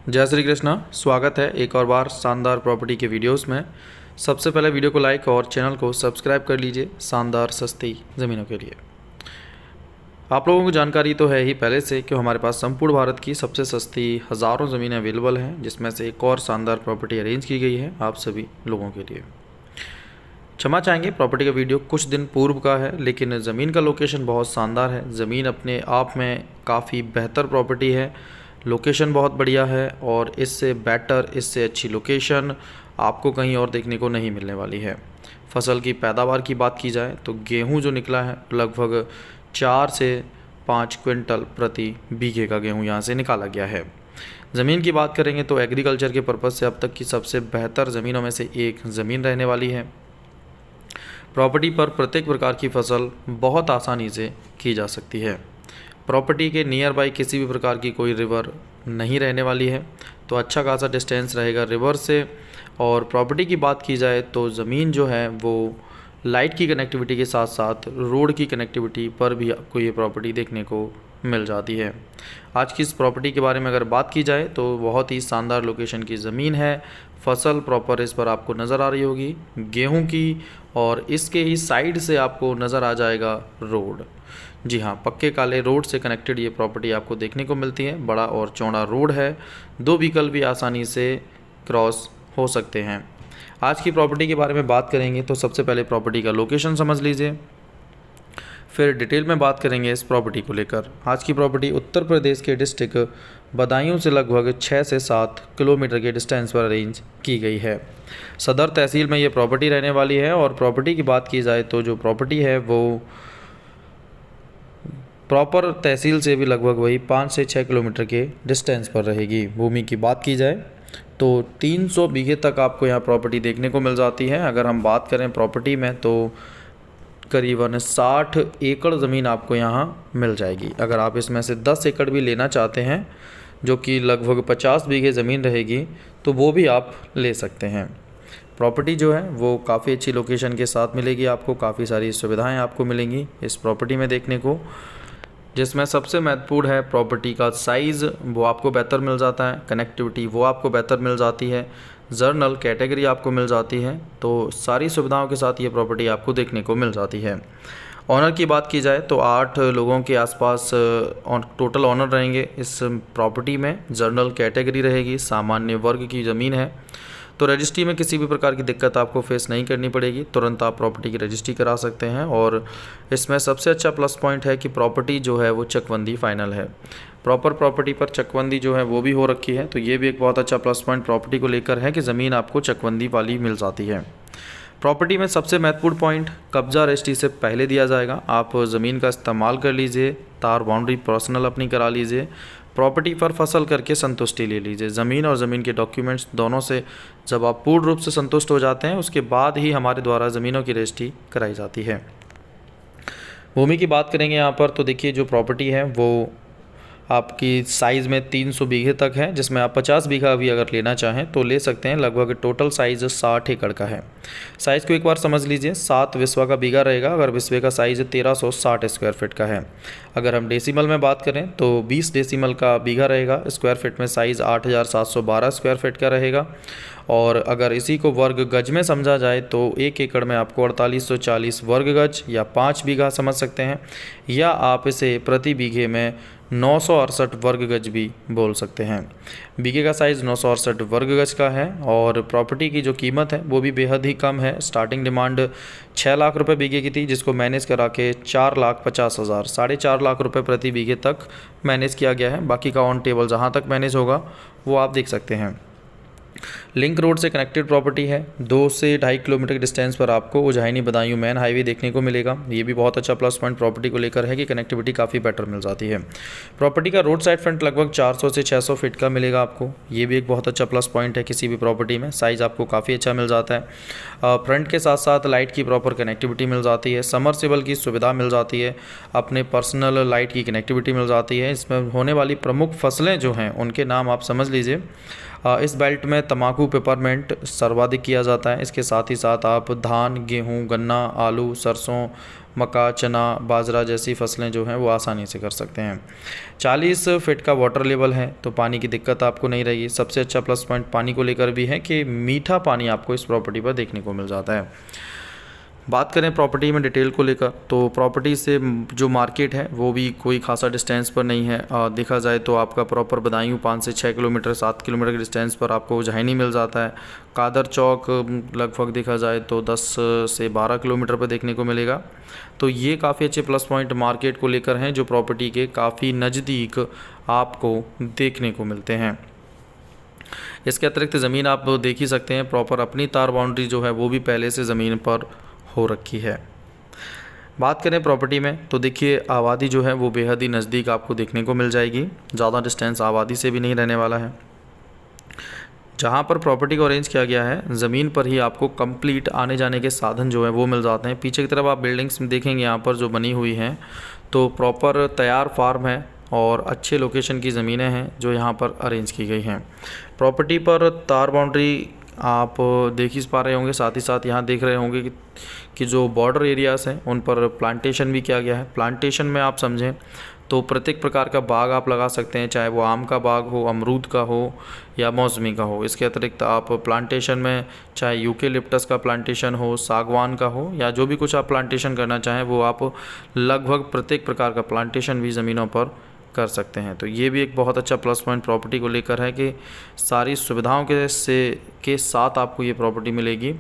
जय श्री कृष्णा। स्वागत है एक और बार शानदार प्रॉपर्टी के वीडियोस में। सबसे पहले वीडियो को लाइक और चैनल को सब्सक्राइब कर लीजिए शानदार सस्ती ज़मीनों के लिए। आप लोगों को जानकारी तो है ही पहले से कि हमारे पास संपूर्ण भारत की सबसे सस्ती हज़ारों ज़मीनें अवेलेबल हैं, जिसमें से एक और शानदार प्रॉपर्टी अरेंज की गई है आप सभी लोगों के लिए। क्षमा चाहेंगे, प्रॉपर्टी का वीडियो कुछ दिन पूर्व का है, लेकिन ज़मीन का लोकेशन बहुत शानदार है। ज़मीन अपने आप में काफ़ी बेहतर प्रॉपर्टी है, लोकेशन बहुत बढ़िया है और इससे बेटर, इससे अच्छी लोकेशन आपको कहीं और देखने को नहीं मिलने वाली है। फसल की पैदावार की बात की जाए तो गेहूं जो निकला है लगभग 4 से 5 क्विंटल प्रति बीघे का गेहूं यहां से निकाला गया है। ज़मीन की बात करेंगे तो एग्रीकल्चर के पर्पज़ से अब तक की सबसे बेहतर ज़मीनों में से एक ज़मीन रहने वाली है। प्रॉपर्टी पर प्रत्येक प्रकार की फसल बहुत आसानी से की जा सकती है। प्रॉपर्टी के नियर बाई किसी भी प्रकार की कोई रिवर नहीं रहने वाली है, तो अच्छा खासा डिस्टेंस रहेगा रिवर से। और प्रॉपर्टी की बात की जाए तो ज़मीन जो है वो लाइट की कनेक्टिविटी के साथ साथ रोड की कनेक्टिविटी पर भी आपको ये प्रॉपर्टी देखने को मिल जाती है। आज की इस प्रॉपर्टी के बारे में अगर बात की जाए तो बहुत ही शानदार लोकेशन की ज़मीन है। फसल प्रॉपर इस पर आपको नज़र आ रही होगी गेहूं की, और इसके ही साइड से आपको नज़र आ जाएगा रोड। जी हाँ, पक्के काले रोड से कनेक्टेड ये प्रॉपर्टी आपको देखने को मिलती है। बड़ा और चौड़ा रोड है, 2 व्हीकल भी आसानी से क्रॉस हो सकते हैं। आज की प्रॉपर्टी के बारे में बात करेंगे तो सबसे पहले प्रॉपर्टी का लोकेशन समझ लीजिए, फिर डिटेल में बात करेंगे इस प्रॉपर्टी को लेकर। आज की प्रॉपर्टी उत्तर प्रदेश के डिस्ट्रिक्ट बदायूं से लगभग 6 से 7 किलोमीटर के डिस्टेंस पर अरेंज की गई है। सदर तहसील में ये प्रॉपर्टी रहने वाली है। और प्रॉपर्टी की बात की जाए तो जो प्रॉपर्टी है वो प्रॉपर तहसील से भी लगभग वही 5 से 6 किलोमीटर के डिस्टेंस पर रहेगी। भूमि की बात की जाए तो 300 बीघे तक आपको यहाँ प्रॉपर्टी देखने को मिल जाती है। अगर हम बात करें प्रॉपर्टी में तो करीबन 60 एकड़ ज़मीन आपको यहाँ मिल जाएगी। अगर आप इसमें से 10 एकड़ भी लेना चाहते हैं, जो कि लगभग 50 बीघे ज़मीन रहेगी, तो वो भी आप ले सकते हैं। प्रॉपर्टी जो है वो काफ़ी अच्छी लोकेशन के साथ मिलेगी आपको, काफ़ी सारी सुविधाएं आपको मिलेंगी इस प्रॉपर्टी में देखने को, जिसमें सबसे महत्वपूर्ण है प्रॉपर्टी का साइज़, वो आपको बेहतर मिल जाता है। कनेक्टिविटी वो आपको बेहतर मिल जाती है। जर्नल कैटेगरी आपको मिल जाती है। तो सारी सुविधाओं के साथ ये प्रॉपर्टी आपको देखने को मिल जाती है। ऑनर की बात की जाए तो 8 लोगों के आसपास टोटल ऑनर रहेंगे इस प्रॉपर्टी में। जर्नल कैटेगरी रहेगी, सामान्य वर्ग की ज़मीन है, तो रजिस्ट्री में किसी भी प्रकार की दिक्कत आपको फेस नहीं करनी पड़ेगी। तुरंत आप प्रॉपर्टी की रजिस्ट्री करा सकते हैं। और इसमें सबसे अच्छा प्लस पॉइंट है कि प्रॉपर्टी जो है वो चकबंदी फाइनल है। प्रॉपर प्रॉपर्टी पर चकबंदी जो है वो भी हो रखी है, तो ये भी एक बहुत अच्छा प्लस पॉइंट प्रॉपर्टी को लेकर है कि ज़मीन आपको चकबंदी वाली मिल जाती है। प्रॉपर्टी में सबसे महत्वपूर्ण पॉइंट कब्जा रजिस्ट्री से पहले दिया जाएगा। आप ज़मीन का इस्तेमाल कर लीजिए, तार बाउंड्री पर्सनल अपनी करा लीजिए, प्रॉपर्टी पर फसल करके संतुष्टि ले लीजिए। ज़मीन और ज़मीन के डॉक्यूमेंट्स दोनों से जब आप पूर्ण रूप से संतुष्ट हो जाते हैं, उसके बाद ही हमारे द्वारा ज़मीनों की रजिस्ट्री कराई जाती है। भूमि की बात करेंगे यहाँ पर तो देखिए, जो प्रॉपर्टी है वो आपकी साइज़ में 300 बीघे तक है, जिसमें आप 50 बीघा भी अगर लेना चाहें तो ले सकते हैं। लगभग टोटल साइज़ 60 एकड़ का है। साइज़ को एक बार समझ लीजिए, 7 विस्वा का बीघा रहेगा अगर विस्वे का साइज़ 1360 स्क्वायर फीट का है। अगर हम डेसिमल में बात करें तो 20 डेसिमल का बीघा रहेगा। स्क्वायर फीट में साइज़ 8712 स्क्वायर फीट का रहेगा। और अगर इसी को वर्ग गज में समझा जाए तो 1 एकड़ में आपको 4840 वर्ग गज या 5 बीघा समझ सकते हैं, या आप इसे प्रति बीघे में 968 वर्ग गज भी बोल सकते हैं। बीघे का साइज़ 968 वर्ग गज का है। और प्रॉपर्टी की जो कीमत है वो भी बेहद ही कम है। स्टार्टिंग डिमांड 6 लाख रुपए बीघे की थी, जिसको मैनेज करा के 4,50,000, 4.5 लाख रुपए प्रति बीघे तक मैनेज किया गया है। बाकी का ऑन टेबल जहाँ तक मैनेज होगा वो आप देख सकते हैं। लिंक रोड से कनेक्टेड प्रॉपर्टी है। 2 से 2.5 किलोमीटर के डिस्टेंस पर आपको उज्जैनी बदायूं मैन हाईवे देखने को मिलेगा। ये भी बहुत अच्छा प्लस पॉइंट प्रॉपर्टी को लेकर है कि कनेक्टिविटी काफ़ी बेटर मिल जाती है। प्रॉपर्टी का रोड साइड फ्रंट लगभग 400 से 600 फीट का मिलेगा आपको। ये भी एक बहुत अच्छा प्लस पॉइंट है किसी भी प्रॉपर्टी में। साइज़ आपको काफ़ी अच्छा मिल जाता है। फ्रंट के साथ साथ लाइट की प्रॉपर कनेक्टिविटी मिल जाती है। समरसेबल की सुविधा मिल जाती है। अपने पर्सनल लाइट की कनेक्टिविटी मिल जाती है। इसमें होने वाली प्रमुख फसलें जो हैं उनके नाम आप समझ लीजिए। इस बेल्ट में तंबाकू पेपरमेंट सर्वाधिक किया जाता है। इसके साथ ही साथ आप धान, गेहूं, गन्ना, आलू, सरसों, मक्का, चना, बाजरा जैसी फसलें जो हैं वो आसानी से कर सकते हैं। 40 फीट का वाटर लेवल है तो पानी की दिक्कत आपको नहीं रहेगी। सबसे अच्छा प्लस पॉइंट पानी को लेकर भी है कि मीठा पानी आपको इस प्रॉपर्टी पर देखने को मिल जाता है। बात करें प्रॉपर्टी में डिटेल को लेकर तो प्रॉपर्टी से जो मार्केट है वो भी कोई खासा डिस्टेंस पर नहीं है। देखा जाए तो आपका प्रॉपर बदायूं 5 से 6 किलोमीटर 7 किलोमीटर के डिस्टेंस पर आपको उज्जैनी मिल जाता है। कादर चौक लगभग देखा जाए तो 10 से 12 किलोमीटर पर देखने को मिलेगा। तो ये काफ़ी अच्छे प्लस पॉइंट मार्केट को लेकर हैं जो प्रॉपर्टी के काफ़ी नज़दीक आपको देखने को मिलते हैं। इसके अतिरिक्त ज़मीन आप देख ही सकते हैं, प्रॉपर अपनी तार बाउंड्री जो है वो भी पहले से ज़मीन पर हो रखी है। बात करें प्रॉपर्टी में तो देखिए आबादी जो है वो बेहद ही नज़दीक आपको देखने को मिल जाएगी। ज़्यादा डिस्टेंस आबादी से भी नहीं रहने वाला है। जहाँ पर प्रॉपर्टी को अरेंज किया गया है ज़मीन पर ही आपको कंप्लीट आने जाने के साधन जो है वो मिल जाते हैं। पीछे की तरफ आप बिल्डिंग्स देखेंगे यहाँ पर जो बनी हुई हैं तो प्रॉपर तैयार फार्म है और अच्छे लोकेशन की ज़मीनें हैं जो यहाँ पर अरेंज की गई हैं। प्रॉपर्टी पर तार बाउंड्री आप देख ही पा रहे होंगे, साथ ही साथ यहाँ देख रहे होंगे कि जो बॉर्डर एरियाज़ हैं उन पर प्लांटेशन भी किया गया है। प्लांटेशन में आप समझें तो प्रत्येक प्रकार का बाग आप लगा सकते हैं, चाहे वो आम का बाग हो, अमरूद का हो या मौसमी का हो। इसके अतिरिक्त आप प्लांटेशन में चाहे यूकेलिप्टस का प्लांटेशन हो, सागवान का हो या जो भी कुछ आप प्लांटेशन करना चाहें वो आप लगभग प्रत्येक प्रकार का प्लांटेशन भी ज़मीनों पर कर सकते हैं। तो ये भी एक बहुत अच्छा प्लस पॉइंट प्रॉपर्टी को लेकर है कि सारी सुविधाओं के साथ आपको ये प्रॉपर्टी मिलेगी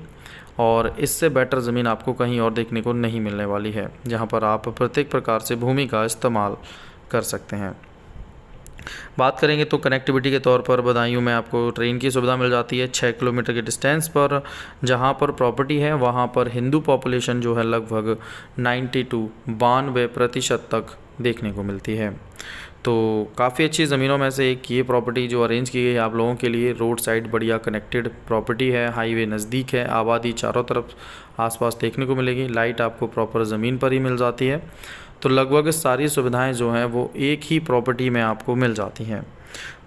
और इससे बेटर ज़मीन आपको कहीं और देखने को नहीं मिलने वाली है, जहाँ पर आप प्रत्येक प्रकार से भूमि का इस्तेमाल कर सकते हैं। बात करेंगे तो कनेक्टिविटी के तौर पर बदायूं में आपको ट्रेन की सुविधा मिल जाती है 6 किलोमीटर के डिस्टेंस पर। जहां पर प्रॉपर्टी है वहां पर हिंदू पॉपुलेशन जो है लगभग 92% तक देखने को मिलती है। तो काफ़ी अच्छी ज़मीनों में से एक ये प्रॉपर्टी जो अरेंज की गई है आप लोगों के लिए। रोड साइड बढ़िया कनेक्टेड प्रॉपर्टी है, हाईवे नज़दीक है, आबादी चारों तरफ आसपास देखने को मिलेगी, लाइट आपको प्रॉपर ज़मीन पर ही मिल जाती है। तो लगभग सारी सुविधाएं जो हैं वो एक ही प्रॉपर्टी में आपको मिल जाती हैं।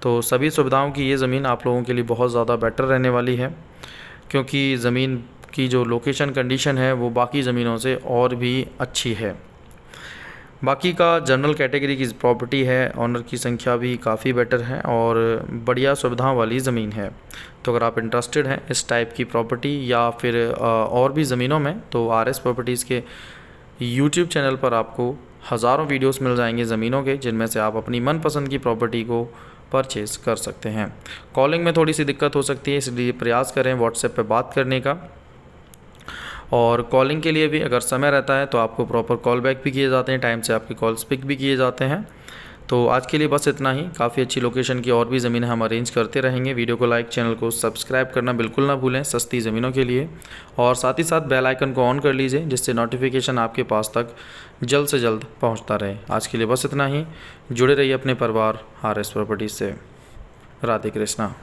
तो सभी सुविधाओं की ये ज़मीन आप लोगों के लिए बहुत ज़्यादा बेटर रहने वाली है, क्योंकि ज़मीन की जो लोकेशन कंडीशन है वो बाकी ज़मीनों से और भी अच्छी है। बाकी का जनरल कैटेगरी की प्रॉपर्टी है, ऑनर की संख्या भी काफ़ी बेटर है और बढ़िया सुविधाओं वाली ज़मीन है। तो अगर आप इंटरेस्टेड हैं इस टाइप की प्रॉपर्टी या फिर और भी ज़मीनों में तो आरएस प्रॉपर्टीज़ के यूट्यूब चैनल पर आपको हज़ारों वीडियोस मिल जाएंगे ज़मीनों के, जिनमें से आप अपनी मनपसंद की प्रॉपर्टी को परचेज़ कर सकते हैं। कॉलिंग में थोड़ी सी दिक्कत हो सकती है, इसलिए प्रयास करें व्हाट्सएप पे बात करने का। और कॉलिंग के लिए भी अगर समय रहता है तो आपको प्रॉपर कॉल बैक भी किए जाते हैं, टाइम से आपके कॉल्स पिक भी किए जाते हैं। तो आज के लिए बस इतना ही। काफ़ी अच्छी लोकेशन की और भी ज़मीनें हम अरेंज करते रहेंगे। वीडियो को लाइक, चैनल को सब्सक्राइब करना बिल्कुल ना भूलें सस्ती ज़मीनों के लिए, और साथ ही साथ बेल आइकन को ऑन कर लीजिए जिससे नोटिफिकेशन आपके पास तक जल्द से जल्द पहुंचता रहे। आज के लिए बस इतना ही। जुड़े रहिए अपने परिवार आरएस प्रॉपर्टीज से। राधे कृष्णा।